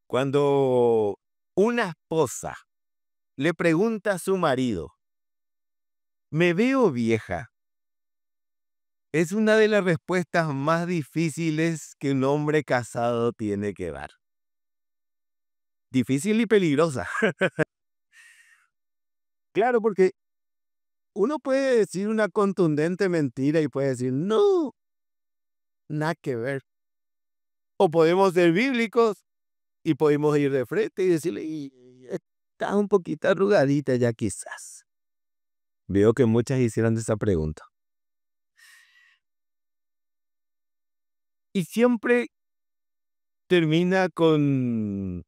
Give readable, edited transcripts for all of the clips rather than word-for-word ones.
Cuando una esposa le pregunta a su marido, ¿me veo vieja? Es una de las respuestas más difíciles que un hombre casado tiene que dar. Difícil y peligrosa. Claro, porque uno puede decir una contundente mentira y puede decir, no, nada que ver. O podemos ser bíblicos y podemos ir de frente y decirle, "Y está un poquito arrugadita ya quizás". Veo que muchas hicieron esa pregunta. Y siempre termina con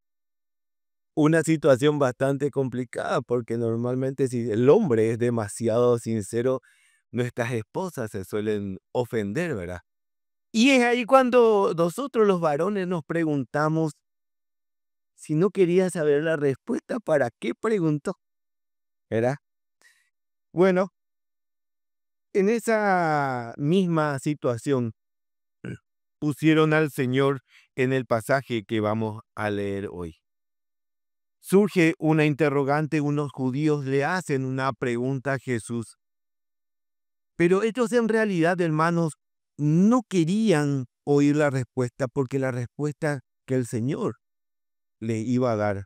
una situación bastante complicada, porque normalmente si el hombre es demasiado sincero, nuestras esposas se suelen ofender, ¿verdad? Y es ahí cuando nosotros los varones nos preguntamos, si no quería saber la respuesta, ¿para qué preguntó? ¿Verdad? Bueno, en esa misma situación pusieron al Señor en el pasaje que vamos a leer hoy. Surge una interrogante, unos judíos le hacen una pregunta a Jesús, pero ellos en realidad, hermanos, no querían oír la respuesta porque la respuesta que el Señor le iba a dar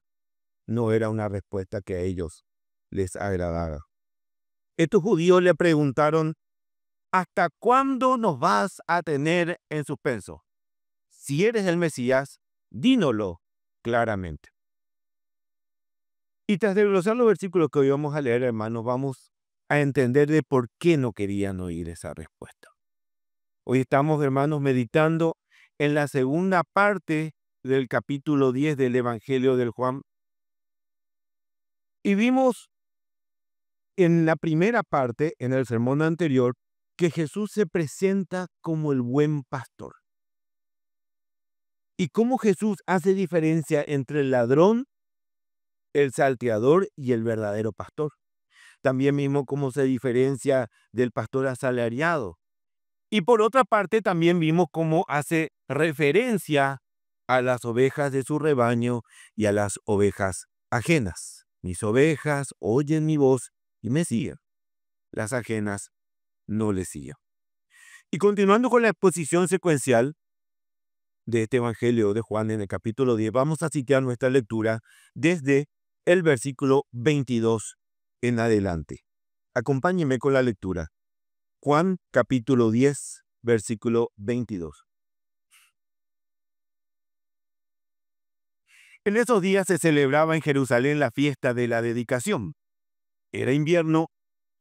no era una respuesta que a ellos les agradara. Estos judíos le preguntaron, ¿hasta cuándo nos vas a tener en suspenso? Si eres el Mesías, dínoslo claramente. Y tras desglosar los versículos que hoy vamos a leer, hermanos, vamos a entender de por qué no querían oír esa respuesta. Hoy estamos, hermanos, meditando en la segunda parte del capítulo 10 del Evangelio del Juan. Y vimos en la primera parte, en el sermón anterior, que Jesús se presenta como el buen pastor. Y cómo Jesús hace diferencia entre el ladrón, el salteador y el verdadero pastor. También mismo cómo se diferencia del pastor asalariado. Y por otra parte, también vimos cómo hace referencia a las ovejas de su rebaño y a las ovejas ajenas. Mis ovejas oyen mi voz y me siguen. Las ajenas no le siguen. Y continuando con la exposición secuencial de este Evangelio de Juan en el capítulo 10, vamos a citar nuestra lectura desde el versículo 22 en adelante. Acompáñeme con la lectura. Juan capítulo 10, versículo 22. En esos días se celebraba en Jerusalén la fiesta de la dedicación. Era invierno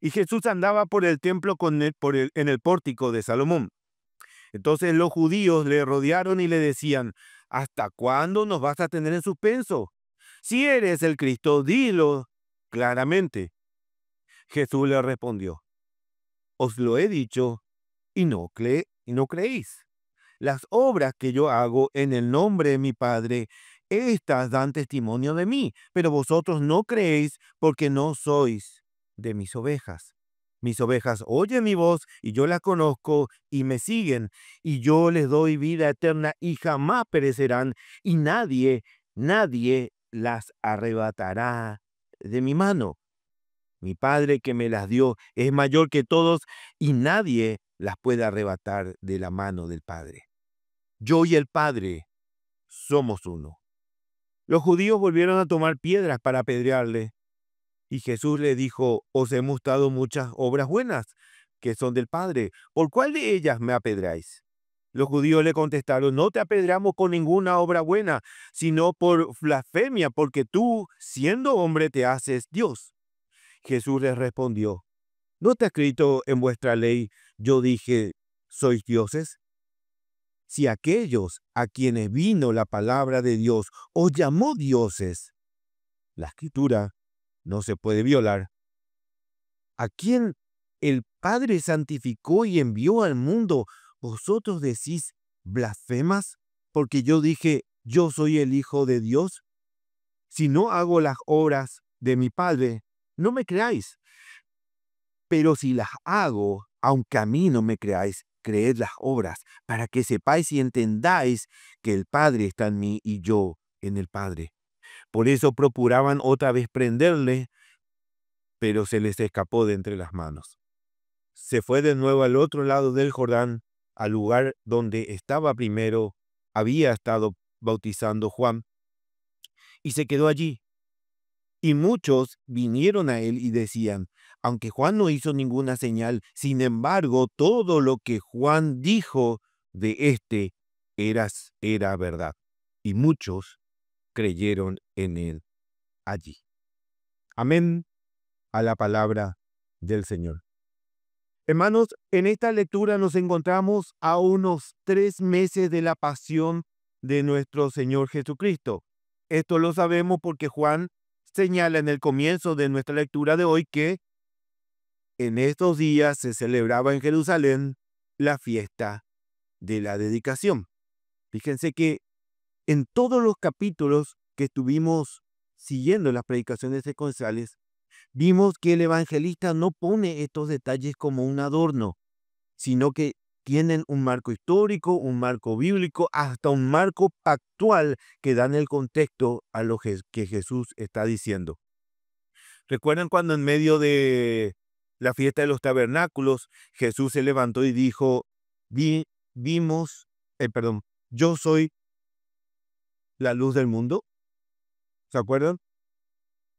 y Jesús andaba por el templo en el pórtico de Salomón. Entonces los judíos le rodearon y le decían, ¿hasta cuándo nos vas a tener en suspenso? Si eres el Cristo, dilo claramente. Jesús le respondió, os lo he dicho y no creéis. Las obras que yo hago en el nombre de mi Padre, estas dan testimonio de mí, pero vosotros no creéis porque no sois de mis ovejas. Mis ovejas oyen mi voz y yo las conozco y me siguen, y yo les doy vida eterna y jamás perecerán, y nadie las arrebatará de mi mano. Mi Padre que me las dio es mayor que todos y nadie las puede arrebatar de la mano del Padre. Yo y el Padre somos uno. Los judíos volvieron a tomar piedras para apedrearle. Y Jesús le dijo, os he mostrado muchas obras buenas que son del Padre. ¿Por cuál de ellas me apedreáis? Los judíos le contestaron, no te apedreamos con ninguna obra buena, sino por blasfemia, porque tú, siendo hombre, te haces Dios. Jesús les respondió, ¿no está escrito en vuestra ley, yo dije, sois dioses? Si aquellos a quienes vino la palabra de Dios os llamó dioses, la escritura no se puede violar. A quien el Padre santificó y envió al mundo, vosotros decís blasfemas, porque yo dije, yo soy el Hijo de Dios. Si no hago las obras de mi Padre, no me creáis. Pero si las hago, aunque a mí no me creáis, creed las obras, para que sepáis y entendáis que el Padre está en mí y yo en el Padre. Por eso procuraban otra vez prenderle, pero se les escapó de entre las manos. Se fue de nuevo al otro lado del Jordán, al lugar donde había estado bautizando Juan, y se quedó allí. Y muchos vinieron a él y decían, aunque Juan no hizo ninguna señal, sin embargo, todo lo que Juan dijo de éste era verdad. Y muchos creyeron en él allí. Amén a la palabra del Señor. Hermanos, en esta lectura nos encontramos a unos 3 meses de la pasión de nuestro Señor Jesucristo. Esto lo sabemos porque Juan señala en el comienzo de nuestra lectura de hoy que en estos días se celebraba en Jerusalén la fiesta de la dedicación. Fíjense que en todos los capítulos que estuvimos siguiendo las predicaciones secuenciales, vimos que el evangelista no pone estos detalles como un adorno, sino que tienen un marco histórico, un marco bíblico, hasta un marco actual que dan el contexto a lo que Jesús está diciendo. ¿Recuerdan cuando en medio de la fiesta de los tabernáculos Jesús se levantó y dijo, yo soy la luz del mundo? ¿Se acuerdan?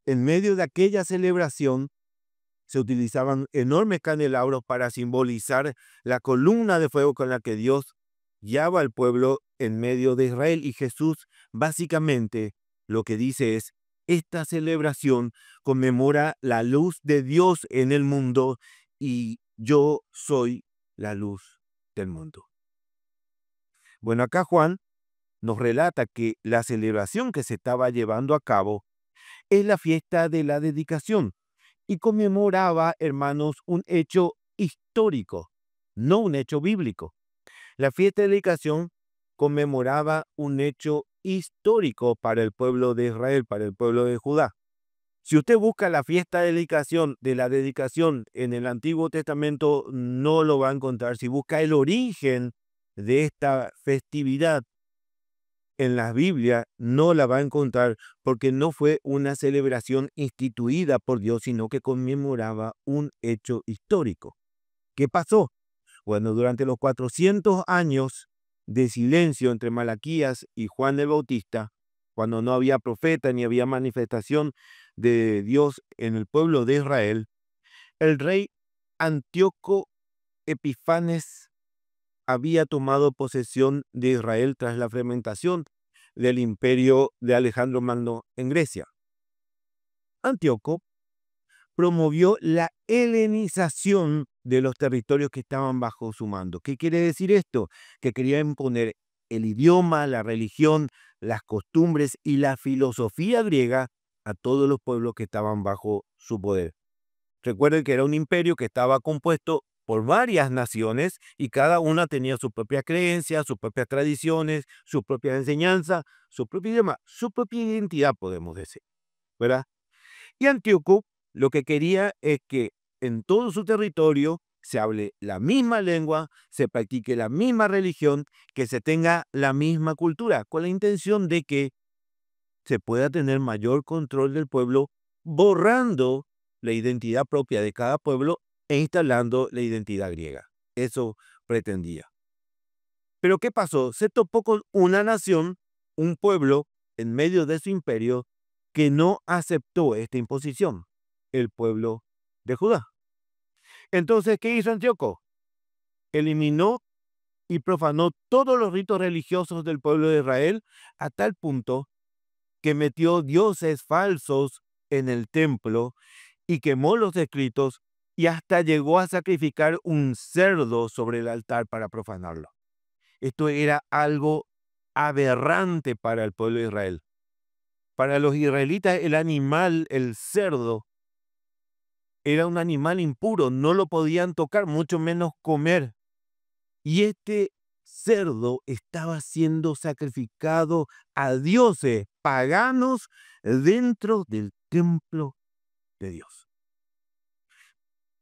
En medio de aquella celebración se utilizaban enormes candelabros para simbolizar la columna de fuego con la que Dios guiaba al pueblo en medio de Israel. Y Jesús básicamente lo que dice es, esta celebración conmemora la luz de Dios en el mundo y yo soy la luz del mundo. Bueno, acá Juan nos relata que la celebración que se estaba llevando a cabo es la fiesta de la dedicación y conmemoraba, hermanos, un hecho histórico, no un hecho bíblico. La fiesta de dedicación conmemoraba un hecho histórico para el pueblo de Israel, para el pueblo de Judá. Si usted busca la fiesta de la dedicación en el Antiguo Testamento, no lo va a encontrar. Si busca el origen de esta festividad en la Biblia, no la va a encontrar porque no fue una celebración instituida por Dios, sino que conmemoraba un hecho histórico. ¿Qué pasó? Bueno, durante los 400 años de silencio entre Malaquías y Juan el Bautista, cuando no había profeta ni había manifestación de Dios en el pueblo de Israel, el rey Antíoco Epifanes había tomado posesión de Israel tras la fragmentación del imperio de Alejandro Magno en Grecia. Antíoco promovió la helenización de los territorios que estaban bajo su mando. ¿Qué quiere decir esto? Que quería imponer el idioma, la religión, las costumbres y la filosofía griega a todos los pueblos que estaban bajo su poder. Recuerden que era un imperio que estaba compuesto por varias naciones y cada una tenía su propia creencia, sus propias tradiciones, su propia enseñanza, su propio idioma, su propia identidad, podemos decir, ¿verdad? Y Antíoco lo que quería es que en todo su territorio se hable la misma lengua, se practique la misma religión, que se tenga la misma cultura, con la intención de que se pueda tener mayor control del pueblo, borrando la identidad propia de cada pueblo e instalando la identidad griega. Eso pretendía. Pero ¿qué pasó? Se topó con una nación, un pueblo, en medio de su imperio, que no aceptó esta imposición, el pueblo de Judá. Entonces, ¿qué hizo Antíoco? Eliminó y profanó todos los ritos religiosos del pueblo de Israel a tal punto que metió dioses falsos en el templo y quemó los escritos y hasta llegó a sacrificar un cerdo sobre el altar para profanarlo. Esto era algo aberrante para el pueblo de Israel. Para los israelitas el animal, el cerdo, era un animal impuro, no lo podían tocar, mucho menos comer. Y este cerdo estaba siendo sacrificado a dioses paganos dentro del templo de Dios.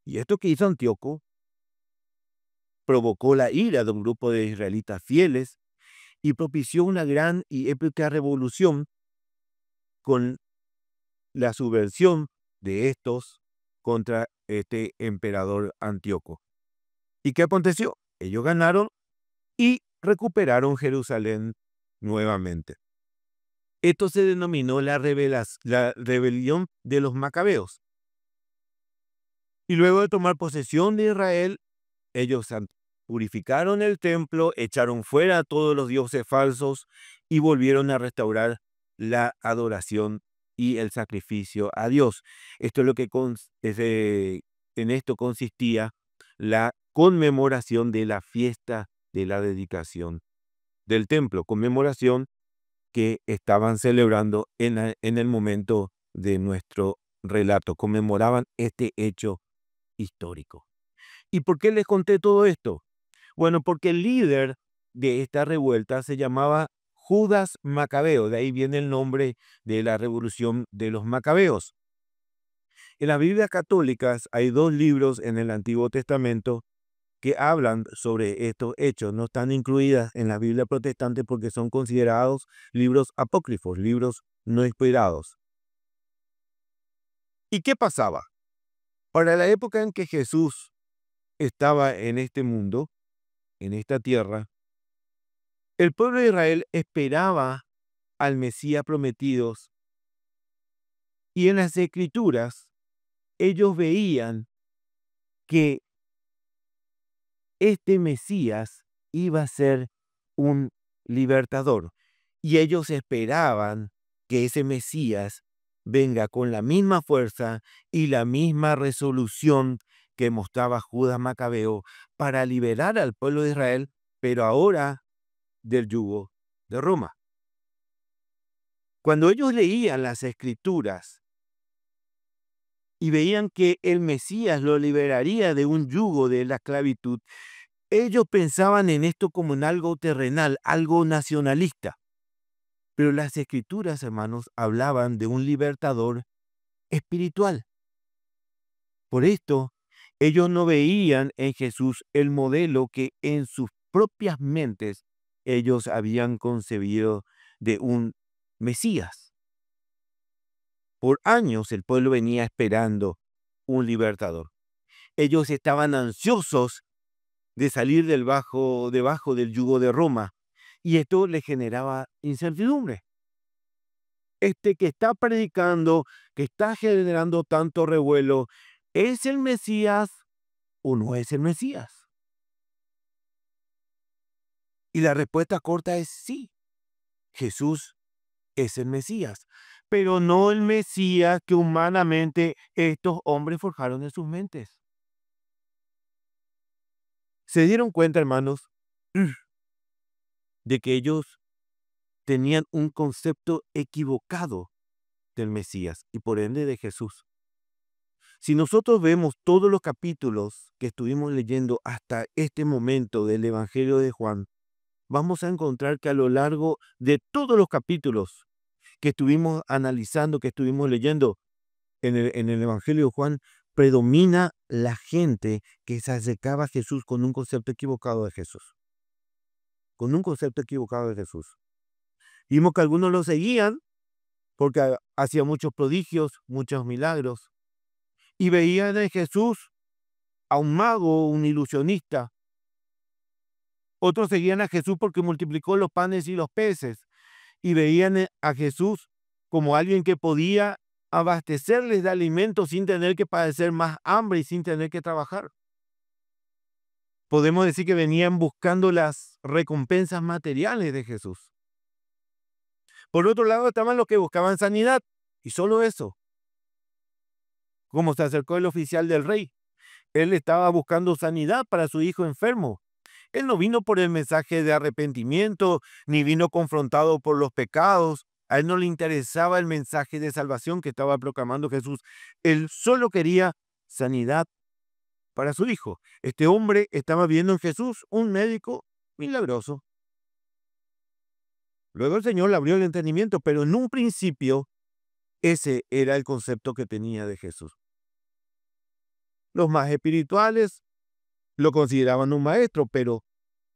Y esto que hizo Antíoco provocó la ira de un grupo de israelitas fieles y propició una gran y épica revolución con la subversión de estos contra este emperador Antíoco. ¿Y qué aconteció? Ellos ganaron y recuperaron Jerusalén nuevamente. Esto se denominó la rebelión de los macabeos. Y luego de tomar posesión de Israel, ellos purificaron el templo, echaron fuera a todos los dioses falsos y volvieron a restaurar la adoración y el sacrificio a Dios. Esto es lo que en esto consistía la conmemoración de la fiesta de la dedicación del templo, conmemoración que estaban celebrando en el momento de nuestro relato, conmemoraban este hecho histórico. ¿Y por qué les conté todo esto? Bueno, porque el líder de esta revuelta se llamaba Judas Macabeo, de ahí viene el nombre de la revolución de los macabeos. En las Biblias católicas hay 2 libros en el Antiguo Testamento que hablan sobre estos hechos. No están incluidas en la Biblia protestante porque son considerados libros apócrifos, libros no inspirados. ¿Y qué pasaba? Para la época en que Jesús estaba en este mundo, en esta tierra, el pueblo de Israel esperaba al Mesías prometido y en las Escrituras ellos veían que este Mesías iba a ser un libertador y ellos esperaban que ese Mesías venga con la misma fuerza y la misma resolución que mostraba Judas Macabeo para liberar al pueblo de Israel, pero ahora del yugo de Roma. Cuando ellos leían las Escrituras y veían que el Mesías lo liberaría de un yugo de la esclavitud, ellos pensaban en esto como en algo terrenal, algo nacionalista. Pero las Escrituras, hermanos, hablaban de un libertador espiritual. Por esto, ellos no veían en Jesús el modelo que en sus propias mentes ellos habían concebido de un Mesías. Por años el pueblo venía esperando un libertador. Ellos estaban ansiosos de salir debajo del yugo de Roma, y esto les generaba incertidumbre. Este que está predicando, que está generando tanto revuelo, ¿es el Mesías o no es el Mesías? Y la respuesta corta es sí, Jesús es el Mesías, pero no el Mesías que humanamente estos hombres forjaron en sus mentes. Se dieron cuenta, hermanos, de que ellos tenían un concepto equivocado del Mesías y por ende de Jesús. Si nosotros vemos todos los capítulos que estuvimos leyendo hasta este momento del Evangelio de Juan, vamos a encontrar que a lo largo de todos los capítulos que estuvimos analizando, que estuvimos leyendo en el Evangelio de Juan, predomina la gente que se acercaba a Jesús con un concepto equivocado de Jesús. Con un concepto equivocado de Jesús. Vimos que algunos lo seguían porque hacía muchos prodigios, muchos milagros, y veían en Jesús a un mago, un ilusionista. Otros seguían a Jesús porque multiplicó los panes y los peces, y veían a Jesús como alguien que podía abastecerles de alimentos sin tener que padecer más hambre y sin tener que trabajar. Podemos decir que venían buscando las recompensas materiales de Jesús. Por otro lado, estaban los que buscaban sanidad, y solo eso. Como se acercó el oficial del rey, él estaba buscando sanidad para su hijo enfermo. Él no vino por el mensaje de arrepentimiento, ni vino confrontado por los pecados. A él no le interesaba el mensaje de salvación que estaba proclamando Jesús. Él solo quería sanidad para su hijo. Este hombre estaba viendo en Jesús un médico milagroso. Luego el Señor le abrió el entendimiento, pero en un principio ese era el concepto que tenía de Jesús. Los más espirituales lo consideraban un maestro, pero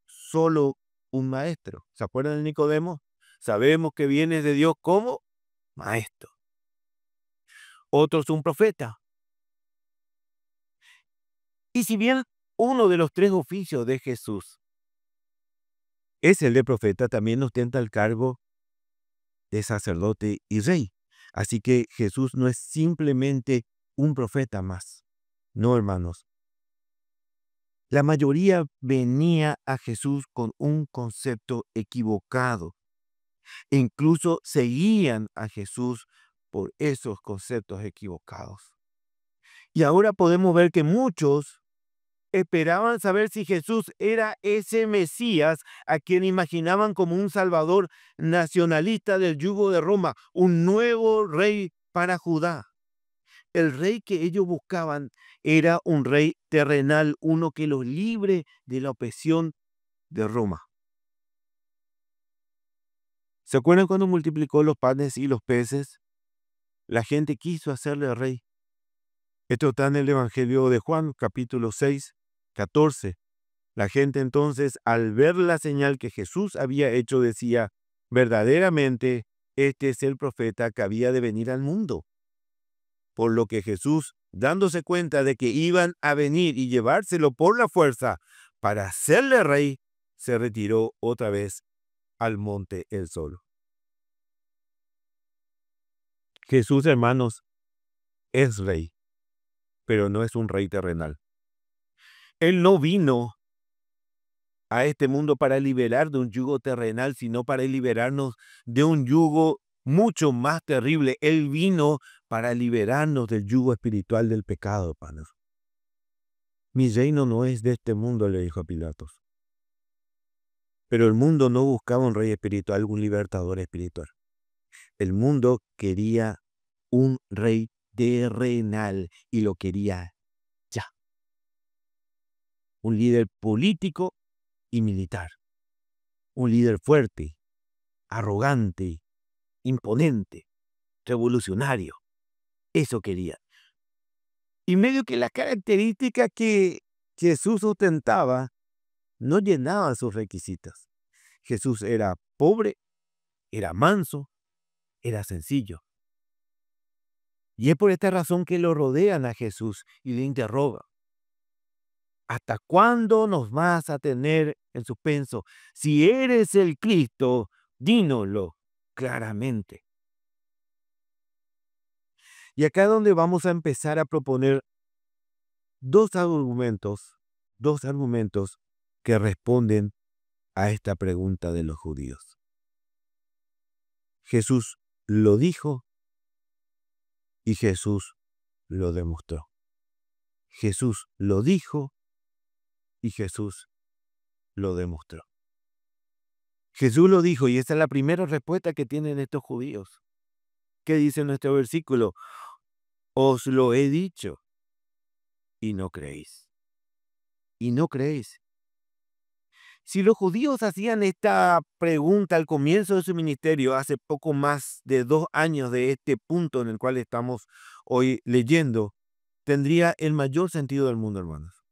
solo un maestro. ¿Se acuerdan de Nicodemo? Sabemos que vienes de Dios como maestro. Otros un profeta. Y si bien uno de los tres oficios de Jesús es el de profeta, también ostenta el cargo de sacerdote y rey. Así que Jesús no es simplemente un profeta más. No, hermanos. La mayoría venía a Jesús con un concepto equivocado. Incluso seguían a Jesús por esos conceptos equivocados. Y ahora podemos ver que muchos esperaban saber si Jesús era ese Mesías a quien imaginaban como un salvador nacionalista del yugo de Roma, un nuevo rey para Judá. El rey que ellos buscaban era un rey terrenal, uno que los libre de la opresión de Roma. ¿Se acuerdan cuando multiplicó los panes y los peces? La gente quiso hacerle rey. Esto está en el Evangelio de Juan, capítulo 6, 14. La gente entonces, al ver la señal que Jesús había hecho, decía, verdaderamente, este es el profeta que había de venir al mundo. Por lo que Jesús, dándose cuenta de que iban a venir y llevárselo por la fuerza para hacerle rey, se retiró otra vez al monte él solo. Jesús, hermanos, es rey, pero no es un rey terrenal. Él no vino a este mundo para liberar de un yugo terrenal, sino para liberarnos de un yugo mucho más terrible. Él vino para liberarnos del yugo espiritual del pecado, hermanos. Mi reino no es de este mundo, le dijo a Pilatos. Pero el mundo no buscaba un rey espiritual, un libertador espiritual. El mundo quería un rey terrenal y lo quería ya. Un líder político y militar. Un líder fuerte, arrogante, imponente, revolucionario. Eso quería. Y medio que las características que Jesús ostentaba no llenaban sus requisitos. Jesús era pobre, era manso, era sencillo. Y es por esta razón que lo rodean a Jesús y le interrogan. ¿Hasta cuándo nos vas a tener en suspenso? Si eres el Cristo, dínoslo claramente. Y acá es donde vamos a empezar a proponer dos argumentos que responden a esta pregunta de los judíos. Jesús lo dijo y Jesús lo demostró. Jesús lo dijo y Jesús lo demostró. Jesús lo dijo y esa es la primera respuesta que tienen estos judíos. ¿Qué dice nuestro versículo? Os lo he dicho y no creéis. Y no creéis. Si los judíos hacían esta pregunta al comienzo de su ministerio, hace poco más de 2 años de este punto en el cual estamos hoy leyendo, tendría el mayor sentido del mundo, hermanos.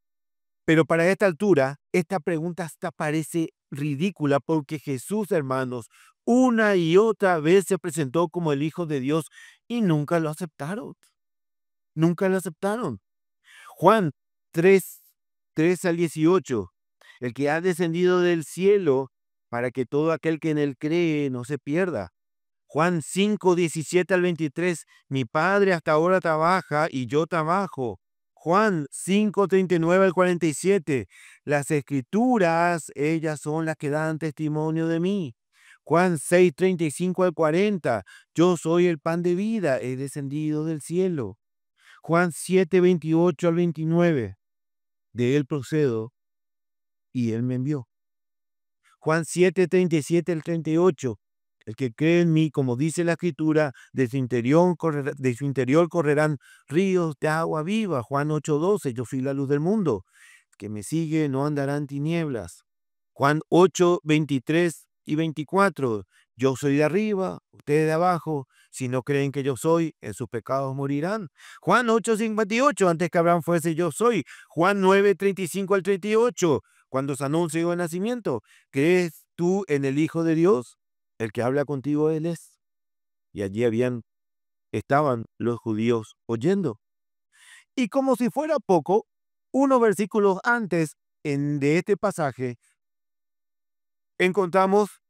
Pero para esta altura, esta pregunta hasta parece ridícula porque Jesús, hermanos, una y otra vez se presentó como el Hijo de Dios y nunca lo aceptaron. Nunca lo aceptaron. Juan 3, 3 al 18. El que ha descendido del cielo para que todo aquel que en él cree no se pierda. Juan 5, 17 al 23. Mi Padre hasta ahora trabaja y yo trabajo. Juan 5, 39 al 47. Las escrituras, ellas son las que dan testimonio de mí. Juan 6, 35 al 40. Yo soy el pan de vida, he descendido del cielo. Juan 7, 28 al 29. De él procedo y él me envió. Juan 7, 37 al 38. El que cree en mí, como dice la escritura, de su interior correrán ríos de agua viva. Juan 8, 12. Yo soy la luz del mundo. El que me sigue no andará en tinieblas. Juan 8, 23 y 24. Yo soy de arriba, ustedes de abajo. Si no creen que yo soy, en sus pecados morirán. Juan 8, 58. Antes que Abraham fuese, yo soy. Juan 9, 35 al 38. Cuando se anuncia el nacimiento, ¿crees tú en el Hijo de Dios? El que habla contigo, Él es. Y allí estaban los judíos oyendo. Y como si fuera poco, unos versículos antes de este pasaje, encontramos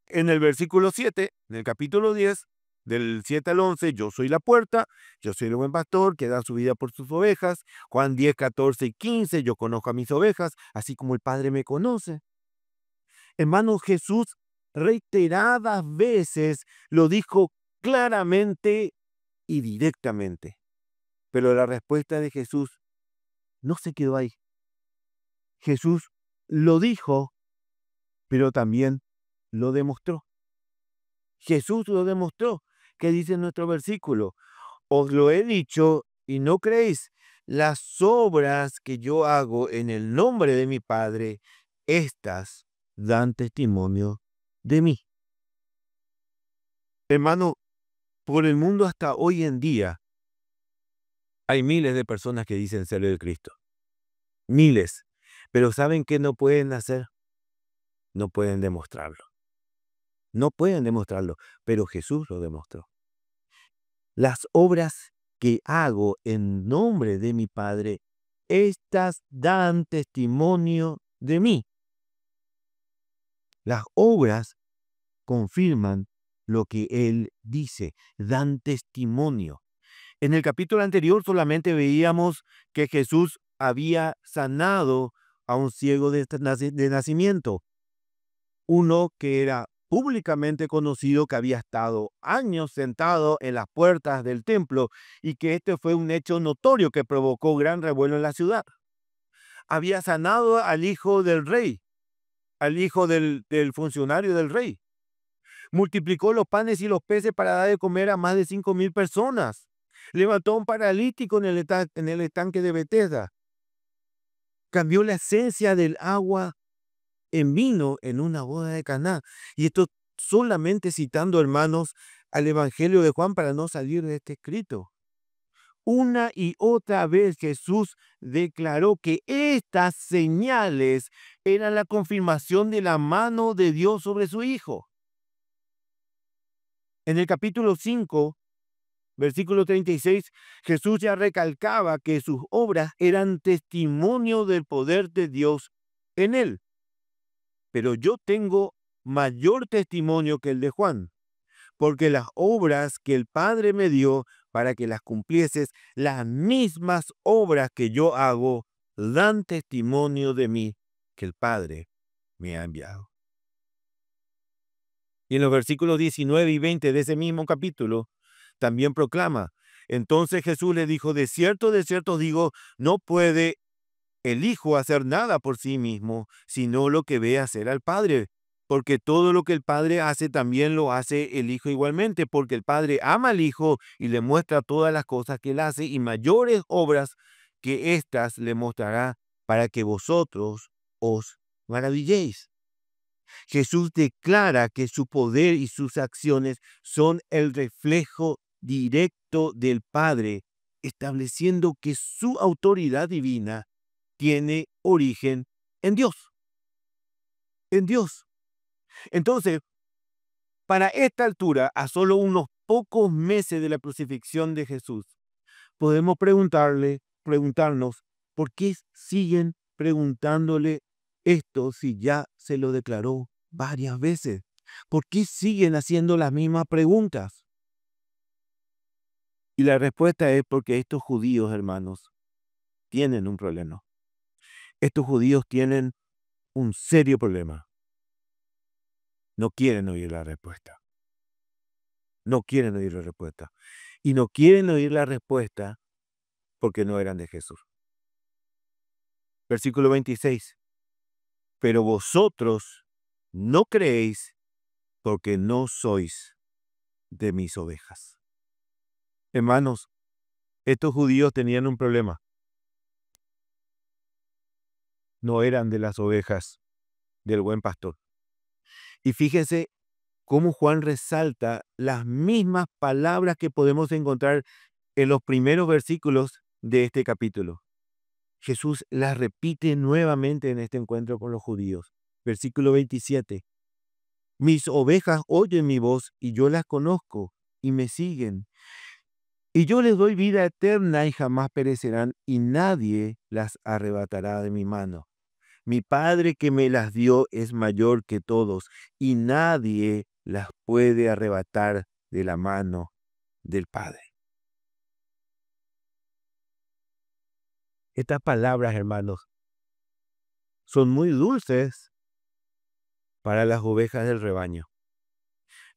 en el versículo 7, en el capítulo 10, del 7 al 11, yo soy la puerta, yo soy el buen pastor que da su vida por sus ovejas. Juan 10, 14 y 15, yo conozco a mis ovejas, así como el Padre me conoce. Hermanos, Jesús reiteradas veces lo dijo claramente y directamente. Pero la respuesta de Jesús no se quedó ahí. Jesús lo dijo, pero también lo demostró. Jesús lo demostró. ¿Qué dice nuestro versículo? Os lo he dicho y no creéis. Las obras que yo hago en el nombre de mi Padre, estas dan testimonio de mí. Hermano, por el mundo hasta hoy en día hay miles de personas que dicen ser de Cristo. Miles. Pero ¿saben qué no pueden hacer? No pueden demostrarlo. No pueden demostrarlo, pero Jesús lo demostró. Las obras que hago en nombre de mi Padre, estas dan testimonio de mí. Las obras confirman lo que Él dice, dan testimonio. En el capítulo anterior solamente veíamos que Jesús había sanado a un ciego de nacimiento, uno que era públicamente conocido, que había estado años sentado en las puertas del templo y que este fue un hecho notorio que provocó gran revuelo en la ciudad. Había sanado al hijo del rey, al hijo del funcionario del rey. Multiplicó los panes y los peces para dar de comer a más de 5,000 personas. Levantó a un paralítico en el estanque de Betesda. Cambió la esencia del agua en vino en una boda de Caná. Y esto solamente citando, hermanos, al Evangelio de Juan para no salir de este escrito. Una y otra vez Jesús declaró que estas señales eran la confirmación de la mano de Dios sobre su Hijo. En el capítulo 5, versículo 36, Jesús ya recalcaba que sus obras eran testimonio del poder de Dios en él. Pero yo tengo mayor testimonio que el de Juan, porque las obras que el Padre me dio para que las cumplieses, las mismas obras que yo hago, dan testimonio de mí que el Padre me ha enviado. Y en los versículos 19 y 20 de ese mismo capítulo, también proclama, entonces Jesús le dijo, de cierto os digo, no puede el Hijo hacer nada por sí mismo, sino lo que ve hacer al Padre. Porque todo lo que el Padre hace también lo hace el Hijo igualmente, porque el Padre ama al Hijo y le muestra todas las cosas que él hace y mayores obras que éstas le mostrará para que vosotros os maravilléis. Jesús declara que su poder y sus acciones son el reflejo directo del Padre, estableciendo que su autoridad divina tiene origen en Dios. En Dios. Entonces, para esta altura, a solo unos pocos meses de la crucifixión de Jesús, podemos preguntarnos, ¿por qué siguen preguntándole esto si ya se lo declaró varias veces? ¿Por qué siguen haciendo las mismas preguntas? Y la respuesta es porque estos judíos, hermanos, tienen un problema. Estos judíos tienen un serio problema. No quieren oír la respuesta. No quieren oír la respuesta. Y no quieren oír la respuesta porque no eran de Jesús. Versículo 26. Pero vosotros no creéis porque no sois de mis ovejas. Hermanos, estos judíos tenían un problema. No eran de las ovejas del buen pastor. Y fíjense cómo Juan resalta las mismas palabras que podemos encontrar en los primeros versículos de este capítulo. Jesús las repite nuevamente en este encuentro con los judíos. Versículo 27. Mis ovejas oyen mi voz y yo las conozco y me siguen. Y yo les doy vida eterna y jamás perecerán y nadie las arrebatará de mi mano. Mi Padre que me las dio es mayor que todos y nadie las puede arrebatar de la mano del Padre. Estas palabras, hermanos, son muy dulces para las ovejas del rebaño.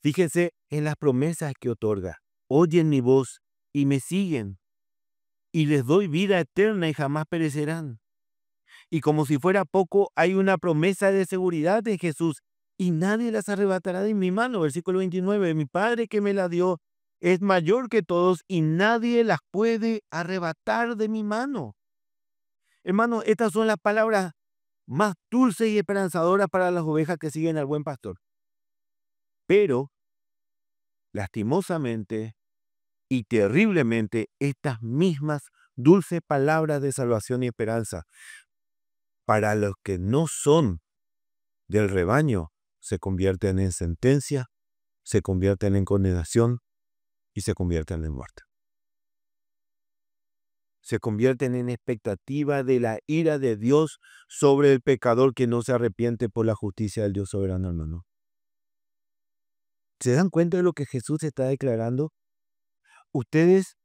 Fíjense en las promesas que otorga. Oyen mi voz y me siguen, y les doy vida eterna y jamás perecerán. Y como si fuera poco, hay una promesa de seguridad de Jesús, y nadie las arrebatará de mi mano. Versículo 29, mi Padre que me la dio es mayor que todos, y nadie las puede arrebatar de mi mano. Hermano, estas son las palabras más dulces y esperanzadoras para las ovejas que siguen al buen pastor. Pero, lastimosamente y terriblemente, estas mismas dulces palabras de salvación y esperanza para los que no son del rebaño se convierten en sentencia, se convierten en condenación y se convierten en muerte. Se convierten en expectativa de la ira de Dios sobre el pecador que no se arrepiente por la justicia del Dios soberano, hermano. ¿Se dan cuenta de lo que Jesús está declarando? Ustedes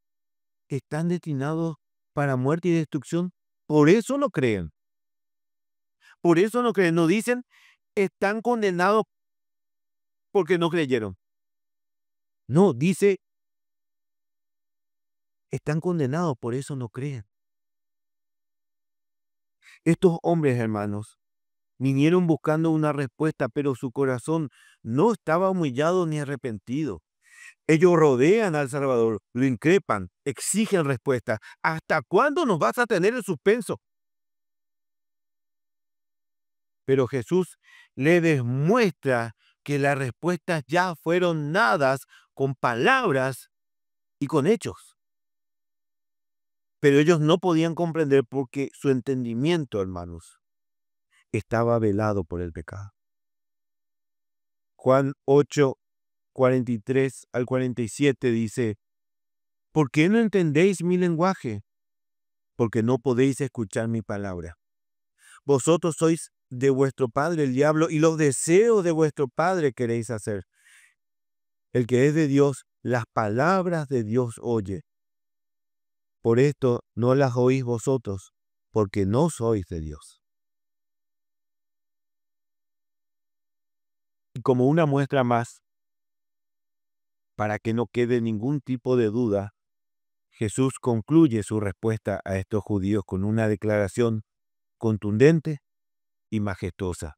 están destinados para muerte y destrucción. Por eso no creen. Por eso no creen. No dicen, están condenados porque no creyeron. No, dice, están condenados, por eso no creen. Estos hombres, hermanos, vinieron buscando una respuesta, pero su corazón no estaba humillado ni arrepentido. Ellos rodean al Salvador, lo increpan, exigen respuesta. ¿Hasta cuándo nos vas a tener en suspenso? Pero Jesús le demuestra que las respuestas ya fueron dadas con palabras y con hechos. Pero ellos no podían comprender porque su entendimiento, hermanos, estaba velado por el pecado. Juan 8, 43 al 47 dice, ¿por qué no entendéis mi lenguaje? Porque no podéis escuchar mi palabra. Vosotros sois de vuestro padre el diablo y los deseos de vuestro padre queréis hacer. El que es de Dios, las palabras de Dios oye. Por esto no las oís vosotros, porque no sois de Dios. Y como una muestra más, para que no quede ningún tipo de duda, Jesús concluye su respuesta a estos judíos con una declaración contundente y majestuosa.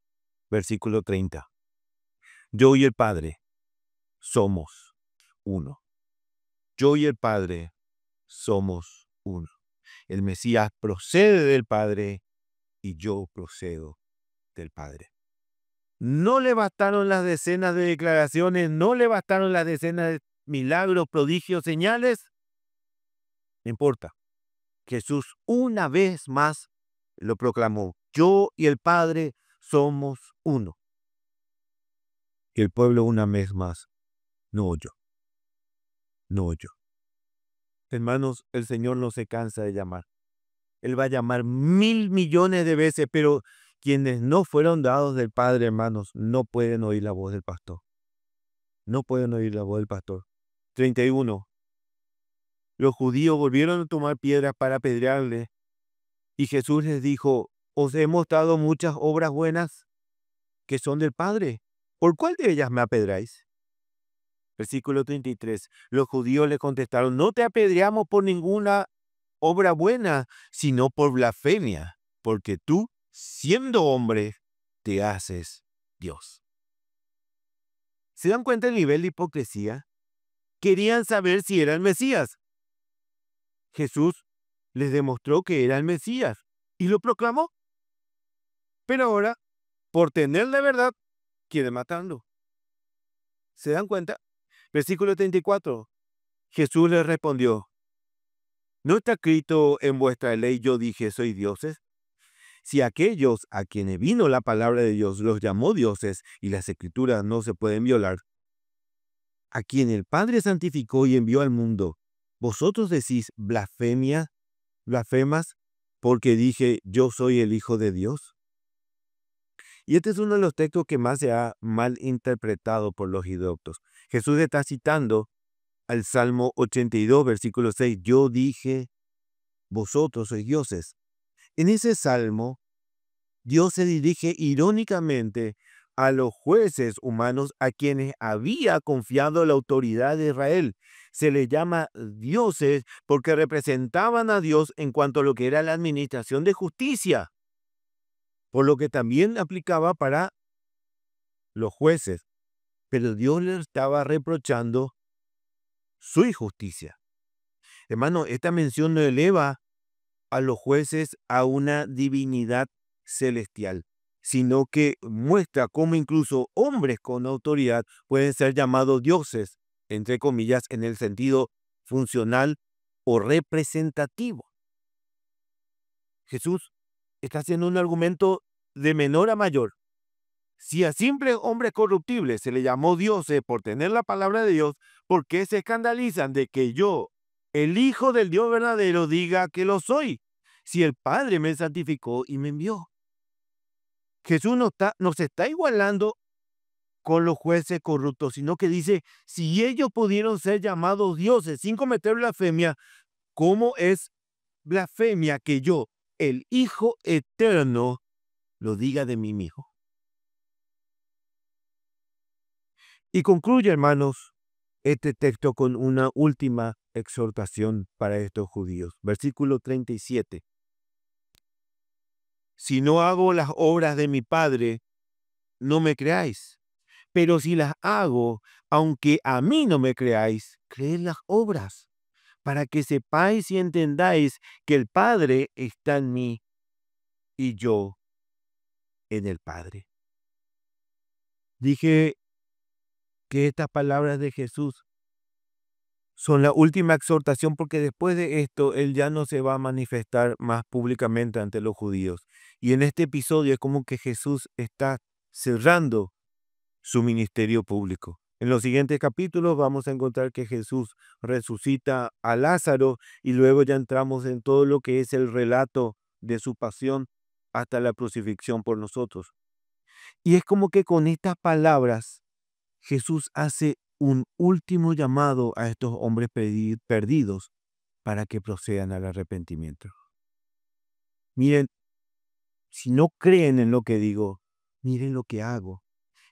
Versículo 30. Yo y el Padre somos uno. Yo y el Padre somos uno. El Mesías procede del Padre y yo procedo del Padre. No le bastaron las decenas de declaraciones, no le bastaron las decenas de milagros, prodigios, señales. No importa. Jesús una vez más lo proclamó. Yo y el Padre somos uno. Y el pueblo una vez más no oyó. No oyó. Hermanos, el Señor no se cansa de llamar. Él va a llamar 1.000 millones de veces, pero quienes no fueron dados del Padre, hermanos, no pueden oír la voz del pastor. No pueden oír la voz del pastor. 31. Los judíos volvieron a tomar piedras para apedrearle, y Jesús les dijo, os he mostrado muchas obras buenas que son del Padre. ¿Por cuál de ellas me apedráis? Versículo 33. Los judíos le contestaron, no te apedreamos por ninguna obra buena, sino por blasfemia, porque tú, siendo hombre, te haces Dios. ¿Se dan cuenta del nivel de hipocresía? Querían saber si era el Mesías. Jesús les demostró que era el Mesías y lo proclamó. Pero ahora, por tener la verdad, quiere matarlo. ¿Se dan cuenta? Versículo 34. Jesús les respondió, ¿no está escrito en vuestra ley, yo dije, soy dioses? Si aquellos a quienes vino la palabra de Dios los llamó dioses y las escrituras no se pueden violar, a quien el Padre santificó y envió al mundo, vosotros decís blasfemas, porque dije yo soy el Hijo de Dios. Y este es uno de los textos que más se ha mal interpretado por los idóctos. Jesús está citando al Salmo 82, versículo 6, yo dije, vosotros sois dioses. En ese salmo, Dios se dirige irónicamente a los jueces humanos a quienes había confiado la autoridad de Israel. Se les llama dioses porque representaban a Dios en cuanto a lo que era la administración de justicia, por lo que también aplicaba para los jueces. Pero Dios les estaba reprochando su injusticia. Hermano, esta mención no eleva a los jueces a una divinidad celestial, sino que muestra cómo incluso hombres con autoridad pueden ser llamados dioses, entre comillas, en el sentido funcional o representativo. Jesús está haciendo un argumento de menor a mayor. Si a simples hombres corruptibles se le llamó dioses por tener la palabra de Dios, ¿por qué se escandalizan de que yo, el Hijo del Dios verdadero, diga que lo soy? Si el Padre me santificó y me envió. Jesús no se está igualando con los jueces corruptos, sino que dice, si ellos pudieron ser llamados dioses sin cometer blasfemia, ¿cómo es blasfemia que yo, el Hijo eterno, lo diga de mí mismo? Y concluye, hermanos, este texto con una última exhortación para estos judíos. Versículo 37. Si no hago las obras de mi Padre, no me creáis. Pero si las hago, aunque a mí no me creáis, creed las obras, para que sepáis y entendáis que el Padre está en mí y yo en el Padre. Dije que estas palabras de Jesús son la última exhortación porque después de esto Él ya no se va a manifestar más públicamente ante los judíos. Y en este episodio es como que Jesús está cerrando su ministerio público. En los siguientes capítulos vamos a encontrar que Jesús resucita a Lázaro y luego ya entramos en todo lo que es el relato de su pasión hasta la crucifixión por nosotros. Y es como que con estas palabras Jesús hace un último llamado a estos hombres perdidos para que procedan al arrepentimiento. Miren, si no creen en lo que digo, miren lo que hago.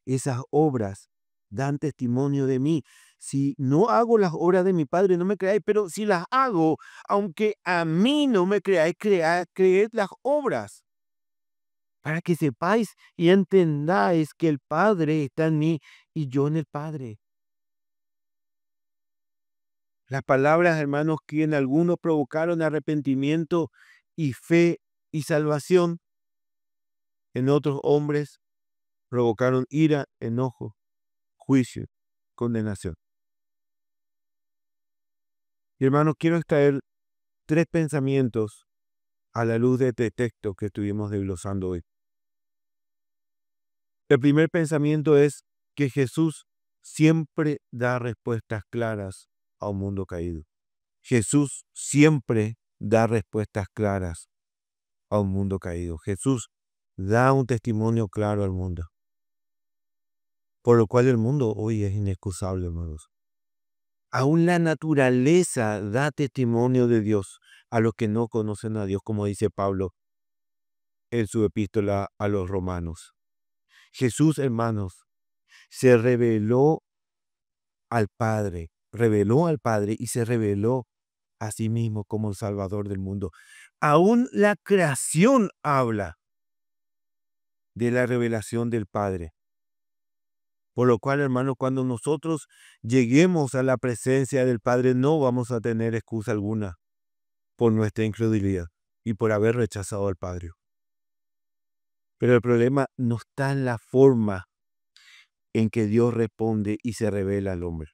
Esas obras dan testimonio de mí. Si no hago las obras de mi Padre, no me creáis, pero si las hago, aunque a mí no me creáis, creed las obras, para que sepáis y entendáis que el Padre está en mí y yo en el Padre. Las palabras, hermanos, que en algunos provocaron arrepentimiento y fe y salvación, en otros hombres provocaron ira, enojo, juicio, condenación. Y hermanos, quiero extraer 3 pensamientos a la luz de este texto que estuvimos desglosando hoy. El primer pensamiento es que Jesús siempre da respuestas claras a un mundo caído. Jesús siempre da respuestas claras a un mundo caído. Jesús da un testimonio claro al mundo, por lo cual el mundo hoy es inexcusable, hermanos. Aún la naturaleza da testimonio de Dios a los que no conocen a Dios, como dice Pablo en su epístola a los romanos. Jesús, hermanos, se reveló al Padre y se reveló a sí mismo como el Salvador del mundo. Aún la creación habla de la revelación del Padre. Por lo cual, hermanos, cuando nosotros lleguemos a la presencia del Padre, no vamos a tener excusa alguna por nuestra incredulidad y por haber rechazado al Padre. Pero el problema no está en la forma en que Dios responde y se revela al hombre.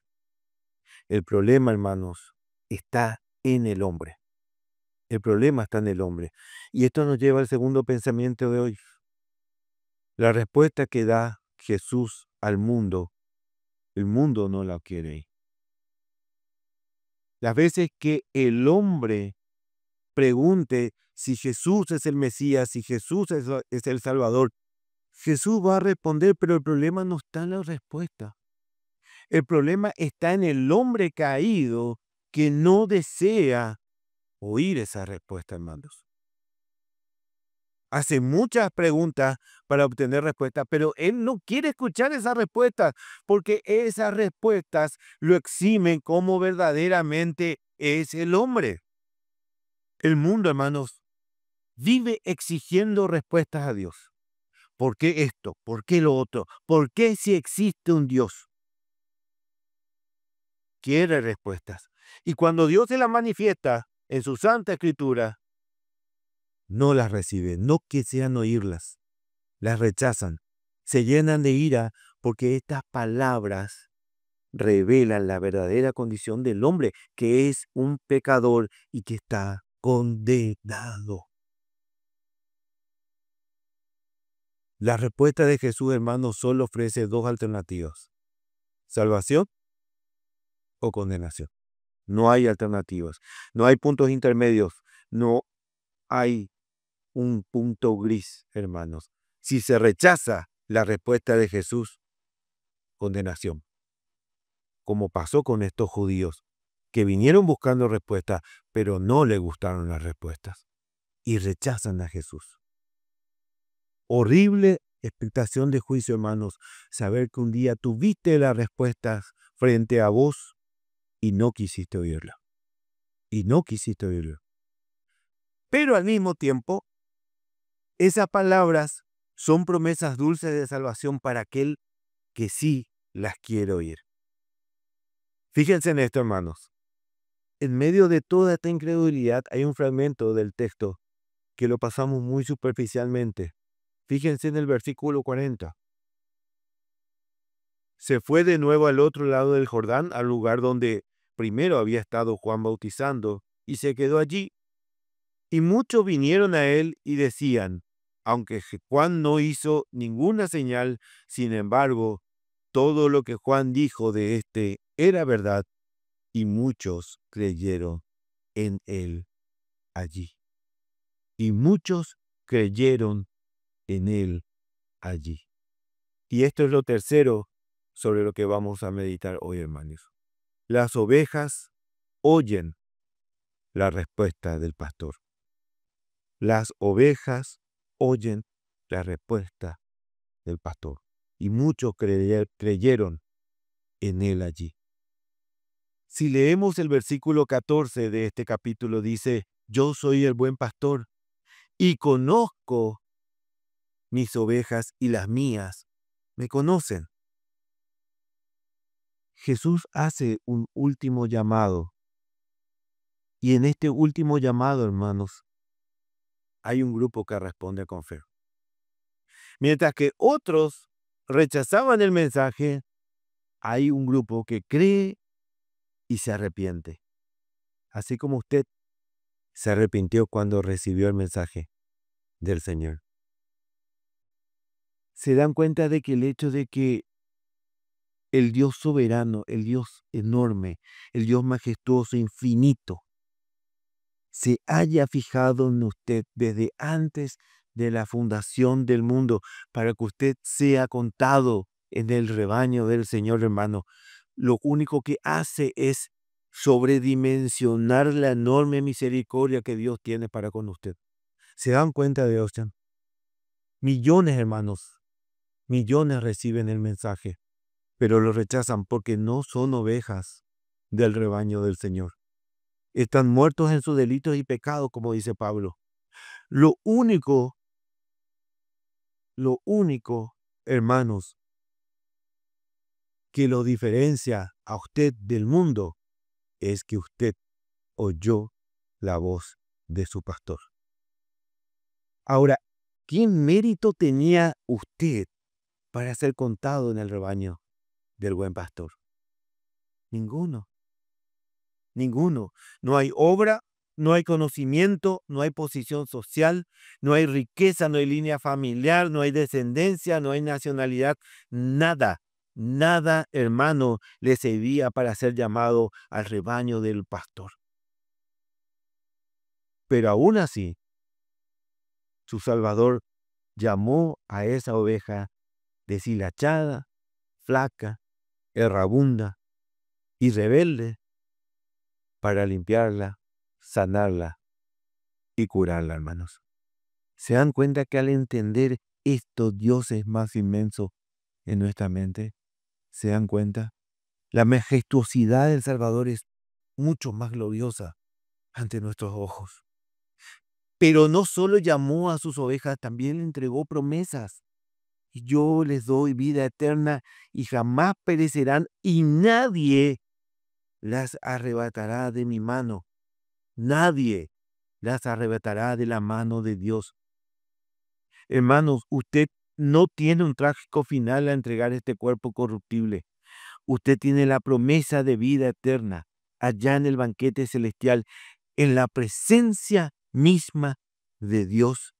El problema, hermanos, está en el hombre. El problema está en el hombre. Y esto nos lleva al segundo pensamiento de hoy. La respuesta que da Jesús al mundo, el mundo no la quiere. Las veces que el hombre pregunte si Jesús es el Mesías, si Jesús es el Salvador, Jesús va a responder, pero el problema no está en la respuesta. El problema está en el hombre caído que no desea oír esa respuesta, hermanos. Hace muchas preguntas para obtener respuestas, pero él no quiere escuchar esas respuestas porque esas respuestas lo eximen como verdaderamente es el hombre. El mundo, hermanos, vive exigiendo respuestas a Dios. ¿Por qué esto? ¿Por qué lo otro? ¿Por qué si existe un Dios? Quiere respuestas. Y cuando Dios se las manifiesta en su Santa Escritura, no las recibe, no quisieran oírlas, las rechazan, se llenan de ira porque estas palabras revelan la verdadera condición del hombre, que es un pecador y que está condenado. La respuesta de Jesús, hermanos, solo ofrece dos alternativas: salvación o condenación. No hay alternativas, no hay puntos intermedios, no hay un punto gris, hermanos. Si se rechaza la respuesta de Jesús, condenación. Como pasó con estos judíos, que vinieron buscando respuestas, pero no le gustaron las respuestas y rechazan a Jesús. Horrible expectación de juicio, hermanos, saber que un día tuviste las respuestas frente a vos y no quisiste oírla. Y no quisiste oírla. Pero al mismo tiempo, esas palabras son promesas dulces de salvación para aquel que sí las quiere oír. Fíjense en esto, hermanos. En medio de toda esta incredulidad hay un fragmento del texto que lo pasamos muy superficialmente. Fíjense en el versículo 40. Se fue de nuevo al otro lado del Jordán, al lugar donde primero había estado Juan bautizando, y se quedó allí. Y muchos vinieron a él y decían, aunque Juan no hizo ninguna señal, sin embargo, todo lo que Juan dijo de éste era verdad, y muchos creyeron en él allí. Y muchos creyeron en él allí. Y esto es lo tercero sobre lo que vamos a meditar hoy, hermanos. Las ovejas oyen la respuesta del pastor. Las ovejas oyen la respuesta del pastor. Y muchos creyeron en él allí. Si leemos el versículo 14 de este capítulo, dice, yo soy el buen pastor y conozco mis ovejas y las mías me conocen. Jesús hace un último llamado. Y en este último llamado, hermanos, hay un grupo que responde con fe. Mientras que otros rechazaban el mensaje, hay un grupo que cree y se arrepiente. Así como usted se arrepintió cuando recibió el mensaje del Señor. Se dan cuenta de que el hecho de que el Dios soberano, el Dios enorme, el Dios majestuoso, infinito, se haya fijado en usted desde antes de la fundación del mundo para que usted sea contado en el rebaño del Señor, hermano. Lo único que hace es sobredimensionar la enorme misericordia que Dios tiene para con usted. ¿Se dan cuenta de esto? Millones, hermanos, millones reciben el mensaje, pero lo rechazan porque no son ovejas del rebaño del Señor. Están muertos en sus delitos y pecados, como dice Pablo. Lo único, hermanos, que lo diferencia a usted del mundo es que usted oyó la voz de su pastor. Ahora, ¿qué mérito tenía usted para ser contado en el rebaño del buen pastor? Ninguno. Ninguno. No hay obra, No hay conocimiento, no hay posición social, no hay riqueza, no hay línea familiar, no hay descendencia, no hay nacionalidad, nada, nada, hermano, le servía para ser llamado al rebaño del pastor. Pero aún así, su Salvador llamó a esa oveja deshilachada, flaca, errabunda y rebelde para limpiarla, sanarla y curarla, hermanos. ¿Se dan cuenta que al entender esto Dios es más inmenso en nuestra mente? ¿Se dan cuenta? La majestuosidad del Salvador es mucho más gloriosa ante nuestros ojos. Pero no solo llamó a sus ovejas, también le entregó promesas. Y yo les doy vida eterna y jamás perecerán y nadie las arrebatará de mi mano. Nadie las arrebatará de la mano de Dios. Hermanos, usted no tiene un trágico final a entregar este cuerpo corruptible. Usted tiene la promesa de vida eterna allá en el banquete celestial, en la presencia misma de Dios,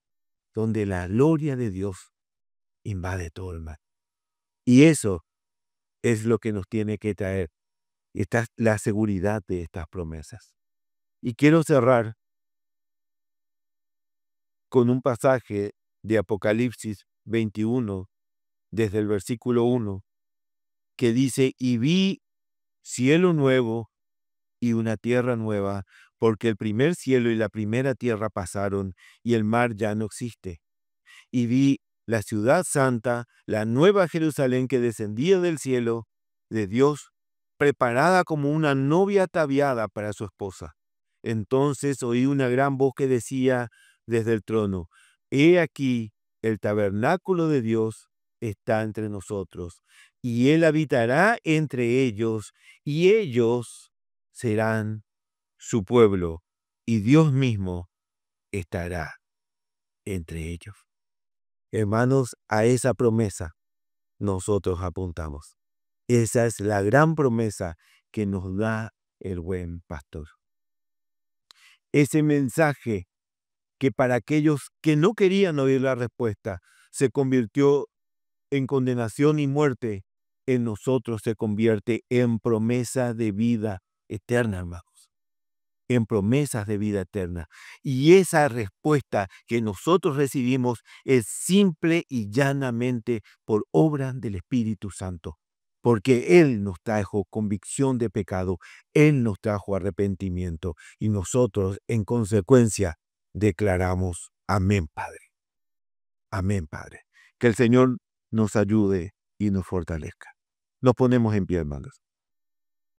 donde la gloria de Dios invade todo el mar. Y eso es lo que nos tiene que traer la seguridad de estas promesas. Y quiero cerrar con un pasaje de Apocalipsis 21, desde el versículo 1, que dice, y vi cielo nuevo y una tierra nueva, porque el primer cielo y la primera tierra pasaron, y el mar ya no existe. Y vi la ciudad santa, la nueva Jerusalén que descendía del cielo de Dios, preparada como una novia ataviada para su esposa. Entonces oí una gran voz que decía desde el trono, he aquí, el tabernáculo de Dios está entre nosotros, y Él habitará entre ellos, y ellos serán su pueblo, y Dios mismo estará entre ellos. Hermanos, a esa promesa nosotros apuntamos. Esa es la gran promesa que nos da el buen pastor. Ese mensaje que para aquellos que no querían oír la respuesta se convirtió en condenación y muerte, en nosotros se convierte en promesa de vida eterna, hermanos. En promesas de vida eterna. Y esa respuesta que nosotros recibimos es simple y llanamente por obra del Espíritu Santo. Porque Él nos trajo convicción de pecado, Él nos trajo arrepentimiento y nosotros en consecuencia declaramos amén, Padre. Amén, Padre. Que el Señor nos ayude y nos fortalezca. Nos ponemos en pie, hermanos.